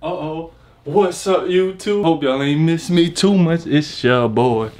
Uh-oh. What's up, YouTube? Hope y'all ain't miss me too much. It's your boy,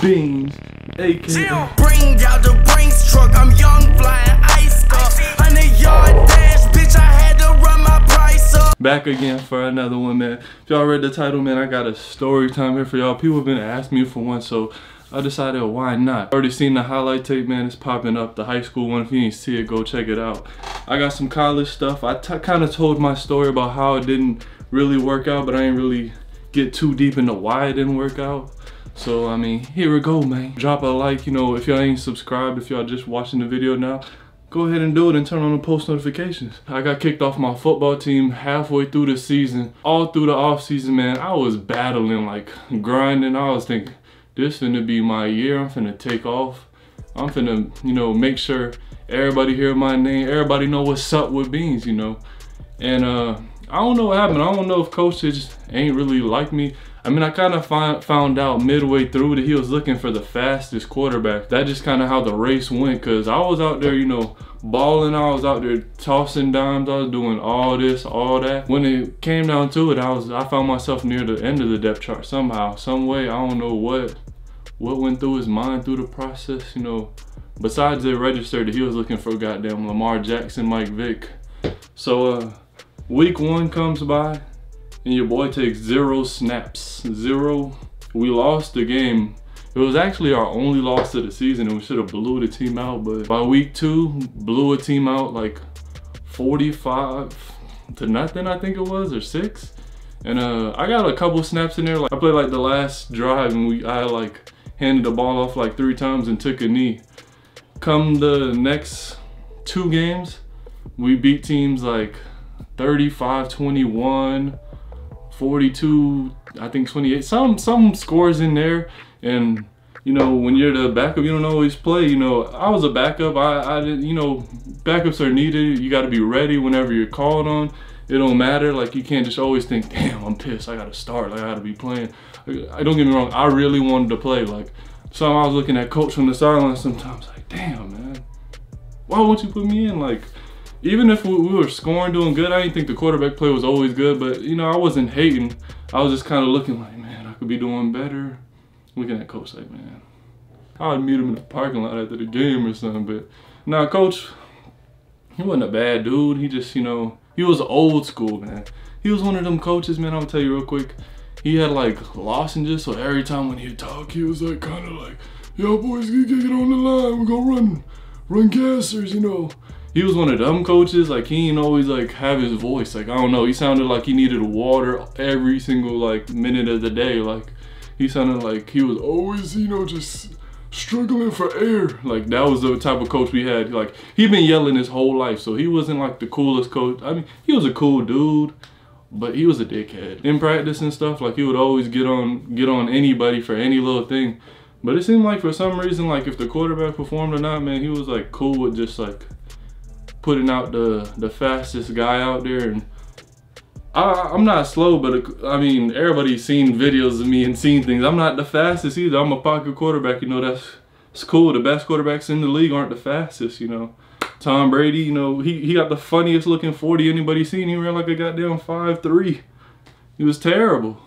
Beans, aka. Bring out the Brinks truck. I'm young, flying ice up. 100-yard dash, bitch. I had to run my price up. Back again for another one, man. If y'all read the title, man, I got a story time here for y'all. People have been asking me for one, so I decided why not. Already seen the highlight tape, man. It's popping up, the high school one. If you didn't see it, go check it out. I got some college stuff. I kind of told my story about how it didn't really work out, but I ain't really get too deep into why it didn't work out. So I mean, here we go, man. Drop a like, you know, if y'all ain't subscribed, if y'all just watching the video now, go ahead and do it and turn on the post notifications. I got kicked off my football team halfway through the season. All through the off season, man, I was battling, like grinding. I was thinking, this finna be my year. I'm finna take off. I'm finna, you know, make sure everybody hear my name, everybody know what's up with Beans, you know. And I don't know what happened. I don't know if coach just ain't really like me. I mean, I kind of found out midway through that he was looking for the fastest quarterback. That just kind of how the race went, because I was out there, you know, balling. I was out there tossing dimes. I was doing all this, all that. When it came down to it, I found myself near the end of the depth chart somehow, some way. I don't know what went through his mind through the process, you know. Besides it registered that he was looking for goddamn Lamar Jackson, Mike Vick. So week one comes by and your boy takes 0 snaps. 0. We lost the game. It was actually our only loss of the season and we should have blew the team out, but by week 2, blew a team out like 45 to nothing, I think it was, or 6. And I got a couple snaps in there. Like I played like the last drive and I like handed the ball off like 3 times and took a knee. Come the next 2 games, we beat teams like 35-21, 42, I think 28, some scores in there. And you know, when you're the backup, you don't always play. You know, I was a backup. I didn't, you know, backups are needed. You got to be ready whenever you're called on. It don't matter. Like, you can't just always think, damn, I'm pissed, I gotta start, like I gotta be playing. I don't get me wrong, I really wanted to play. Like, so I was looking at coach from the sideline sometimes, like, damn, man, why won't you put me in? Like, even if we were scoring, doing good, I didn't think the quarterback play was always good, but you know, I wasn't hating. I was just kind of looking like, man, I could be doing better. Looking at coach like, man, I would meet him in the parking lot after the game or something. But nah, coach, he wasn't a bad dude. He just, you know, he was old school, man. He was one of them coaches, man, I'll tell you real quick. He had like lozenges, so every time when he'd talk, he was like kind of like, yo boys, get on the line, we're gonna run gassers, you know. He was one of them coaches, like he ain't always like have his voice. Like, I don't know, he sounded like he needed water every single like minute of the day. Like, he sounded like he was always, you know, just struggling for air. Like, that was the type of coach we had. Like, he'd been yelling his whole life, so he wasn't like the coolest coach. I mean, he was a cool dude, but he was a dickhead. In practice and stuff, like, he would always get on anybody for any little thing. But it seemed like for some reason, like, if the quarterback performed or not, man, he was like cool with just like putting out the fastest guy out there. And I'm not slow, but I mean, everybody's seen videos of me and seen things. I'm not the fastest either. I'm a pocket quarterback, you know. It's cool. The best quarterbacks in the league aren't the fastest, you know. Tom Brady, you know, he got the funniest looking 40 anybody's seen. He ran like a goddamn 5'3". He was terrible.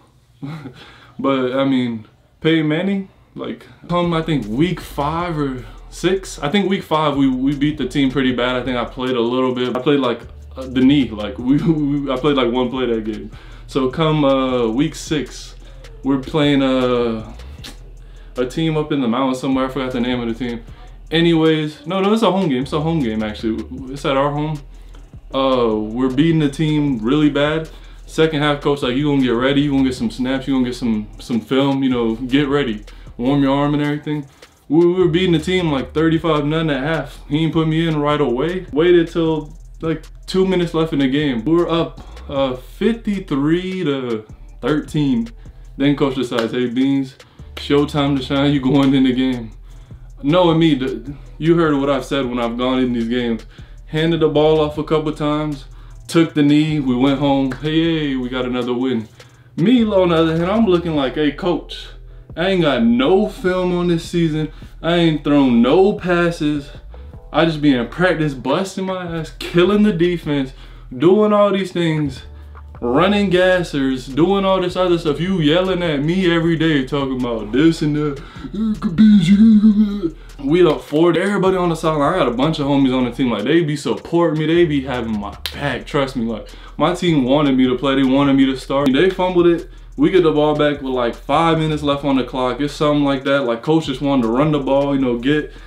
But I mean, Peyton Manning, like, I think week 5 or 6. I think week 5 we beat the team pretty bad. I think I played a little bit. I played like the knee, like I played like one play that game. So come week 6, we're playing a team up in the mountains somewhere. I forgot the name of the team. Anyways, no, it's a home game. It's a home game actually. It's at our home. We're beating the team really bad. Second half, coach like, you gonna get ready. You gonna get some snaps. You gonna get some film. You know, get ready. Warm your arm and everything. We were beating the team like 35-0 at half. He didn't put me in right away. Waited till like 2 minutes left in the game. We were up 53-13. Then coach decides, hey Beans, showtime to shine, you going in the game. Knowing me, you heard what I've said when I've gone in these games. Handed the ball off a couple times, took the knee, we went home. Hey, we got another win. Me, on the other hand, I'm looking like, hey coach, I ain't got no film on this season. I ain't thrown no passes. I just be in practice, busting my ass, killing the defense, doing all these things. running gassers, doing all this other stuff. You yelling at me every day talking about this and that. We up 40. Everybody on the sideline. I got a bunch of homies on the team. Like, they be supporting me. They be having my back. Trust me. Like, my team wanted me to play. They wanted me to start. They fumbled it. We get the ball back with like 5 minutes left on the clock. It's something like that. Like, coach just wanted to run the ball, you know,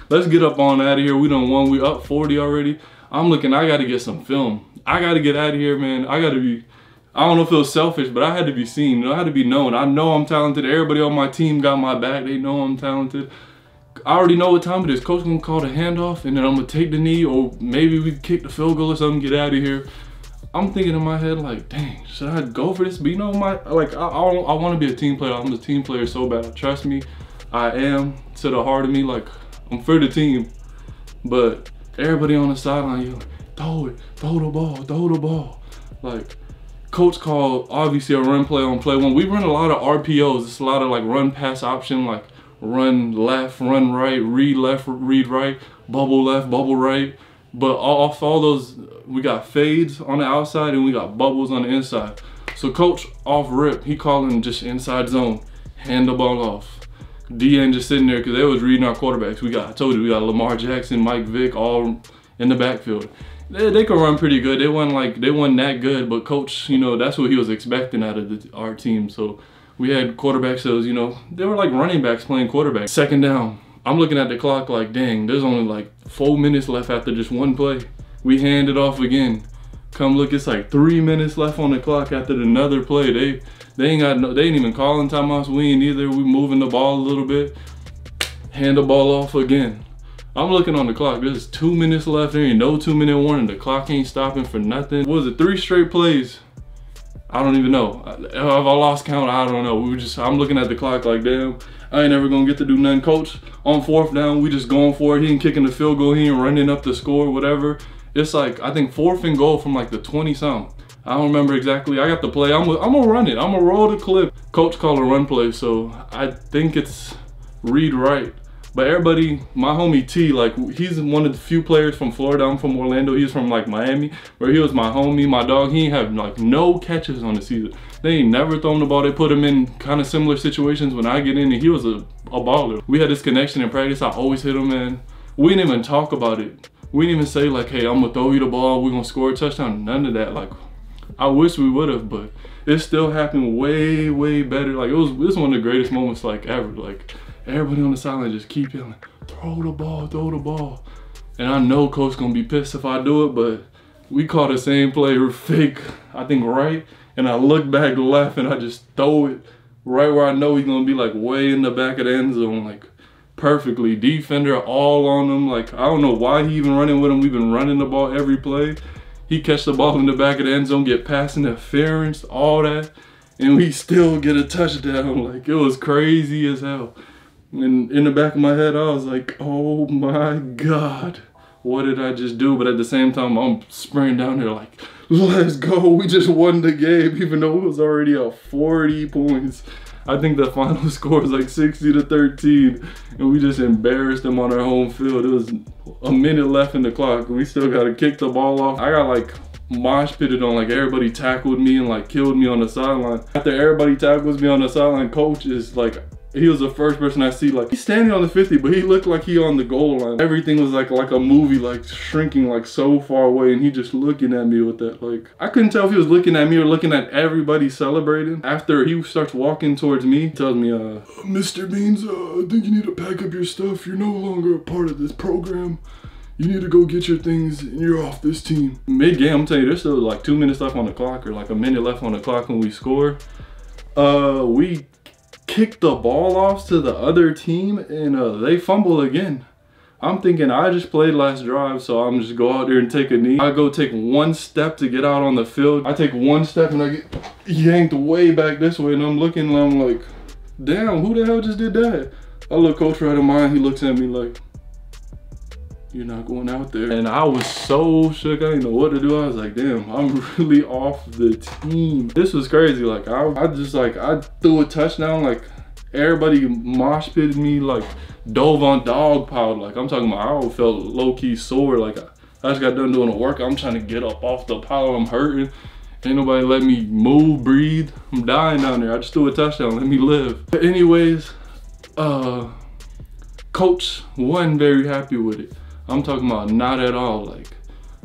let's get up on out of here. We done won. We up 40 already. I'm looking, I got to get some film. I got to get out of here, man. I got to be, I don't know if it was selfish, but I had to be seen. You know, I had to be known. I know I'm talented. Everybody on my team got my back. They know I'm talented. I already know what time it is. Coach gonna call the handoff, and then I'm gonna take the knee, or maybe we kick the field goal or something, get out of here. I'm thinking in my head like, dang, should I go for this? But you know, I want to be a team player. I'm a team player so bad. Trust me, I am, to the heart of me. Like, I'm for the team. But everybody on the sideline, you throw it, throw the ball, throw the ball. Like, coach called obviously a run play on play one. We run a lot of RPOs. It's a lot of like run pass option, like run left, run right, read left, read right, bubble left, bubble right. But off all those, we got fades on the outside and we got bubbles on the inside. So coach off rip, he calling just inside zone, hand the ball off. DN just sitting there because they was reading our quarterbacks. I told you, we got Lamar Jackson, Mike Vick, all in the backfield. They could run pretty good. They wasn't that good, but coach, you know, that's what he was expecting out of our team. So we had quarterbacks that was, you know, they were like running backs playing quarterback. Second down. I'm looking at the clock like, dang, there's only like 4 minutes left after just one play. We hand it off again. Come look, it's like 3 minutes left on the clock after another play. They ain't even calling timeouts. We ain't either. We moving the ball a little bit. Hand the ball off again. I'm looking on the clock. There's 2 minutes left. There ain't no 2-minute warning. The clock ain't stopping for nothing. What was it, 3 straight plays? I don't even know. If I lost count, I don't know. I'm looking at the clock like, damn, I ain't never gonna get to do nothing. Coach, on 4th down, we just going for it. He ain't kicking the field goal. He ain't running up the score, whatever. It's like, I think 4th and goal from like the 20-something. I don't remember exactly. I got the play. I'm gonna run it. I'm gonna roll the clip. Coach called a run play, so I think it's read right. But everybody, my homie T, like, he's one of the few players from Florida. I'm from Orlando. He's from like Miami, where he was my homie, my dog. He ain't have like no catches on the season. They ain't never thrown the ball. They put him in kind of similar situations when I get in, and he was a baller. We had this connection in practice. I always hit him, man. We didn't even talk about it. We didn't even say like, hey, I'm gonna throw you the ball. We're gonna score a touchdown. None of that. Like, I wish we would have, but it still happened way, way better. Like, this one of the greatest moments like ever. Like, everybody on the sideline just keep yelling, throw the ball, throw the ball. And I know coach gonna be pissed if I do it, but we call the same play fake, I think right, and I look back left and I just throw it right where I know he's gonna be, like way in the back of the end zone, like perfectly. Defender all on him. Like, I don't know why he even running with him. We've been running the ball every play. He catch the ball in the back of the end zone, get pass interference, all that, and we still get a touchdown. Like, it was crazy as hell. And in the back of my head, I was like, oh my God, what did I just do? But at the same time, I'm sprinting down there like, let's go. We just won the game, even though it was already up 40 points. I think the final score was like 60-13, and we just embarrassed them on our home field. It was a minute left in the clock, and we still got to kick the ball off. I got like mosh pitted on, like everybody tackled me and like killed me on the sideline. After everybody tackles me on the sideline, coach is like, he was the first person I see, like, he's standing on the 50, but he looked like he on the goal line. Everything was like a movie, like shrinking like so far away, and he just looking at me with that. Like, I couldn't tell if he was looking at me or looking at everybody celebrating. After he starts walking towards me, he tells me, Mr. Beans, I think you need to pack up your stuff. You're no longer a part of this program. You need to go get your things and you're off this team. Mid-game, I'm telling you, there's still like 2 minutes left on the clock, or like a minute left on the clock when we score. We kicked the ball off to the other team, and they fumble again. I'm thinking I just played last drive, so I'm just go out there and take a knee. I go take 1 step to get out on the field. I take 1 step and I get yanked way back this way, and I'm looking and I'm like, damn, who the hell just did that? I look coach right in mine, he looks at me like, you're not going out there. And I was so shook, I didn't know what to do. I was like, damn, I'm really off the team. This was crazy. Like, I threw a touchdown, like everybody mosh pitted me, like dove on dog piled. Like, I'm talking about, I felt low-key sore. Like, I just got done doing the work. I'm trying to get up off the pile, I'm hurting. Ain't nobody let me move, breathe. I'm dying down there. I just threw a touchdown. Let me live. But anyways, coach wasn't very happy with it. I'm talking about not at all. Like,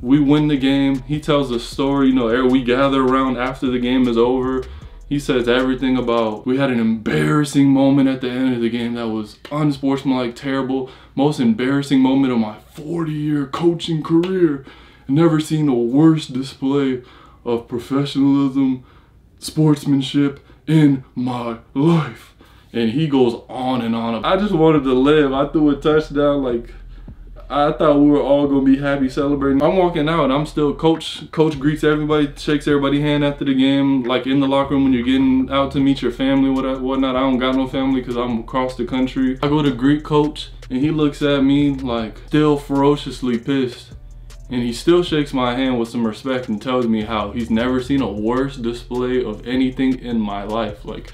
we win the game. He tells a story, you know, we gather around after the game is over. He says everything about, we had an embarrassing moment at the end of the game that was unsportsmanlike, terrible. Most embarrassing moment of my 40-year coaching career. Never seen a worse display of professionalism, sportsmanship in my life. And he goes on and on. I just wanted to live. I threw a touchdown. Like, I thought we were all gonna be happy celebrating. I'm walking out, I'm still, coach greets everybody, shakes everybody's hand after the game. Like in the locker room when you're getting out to meet your family, whatnot. I don't got no family because I'm across the country. I go to greet coach and he looks at me like still ferociously pissed. And he still shakes my hand with some respect and tells me how he's never seen a worse display of anything in my life. Like,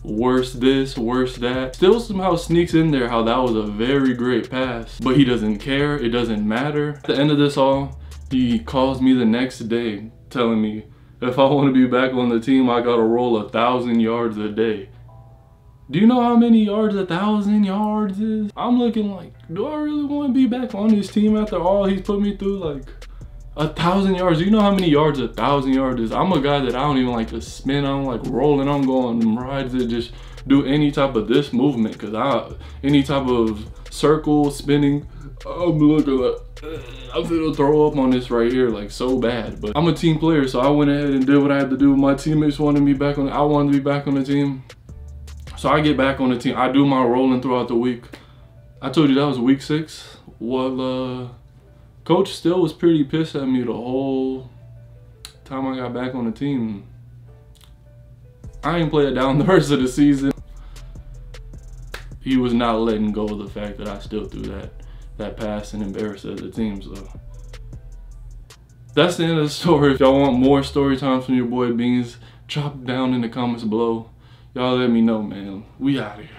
worse this, worse that. Still somehow sneaks in there how that was a very great pass. But he doesn't care, it doesn't matter. At the end of this all, he calls me the next day telling me if I want to be back on the team, I gotta roll 1,000 yards a day. Do you know how many yards 1,000 yards is? I'm looking like, do I really want to be back on this team after all he's put me through? Like, 1,000 yards. Do you know how many yards 1,000 yards is? I'm a guy that I don't even like to spin. I don't like rolling. I'm going them rides that just do any type of this movement. Cause any type of circle spinning, I'm looking like, I'm gonna throw up on this right here, like so bad. But I'm a team player, so I went ahead and did what I had to do. My teammates wanted me back on. I wanted to be back on the team. So I get back on the team. I do my rolling throughout the week. I told you that was week 6. Well, coach still was pretty pissed at me the whole time I got back on the team. I ain't played down the rest of the season. He was not letting go of the fact that I still threw that pass and embarrassed the team. So that's the end of the story. If y'all want more story times from your boy Beans, drop it down in the comments below. Y'all let me know, man. We out of here.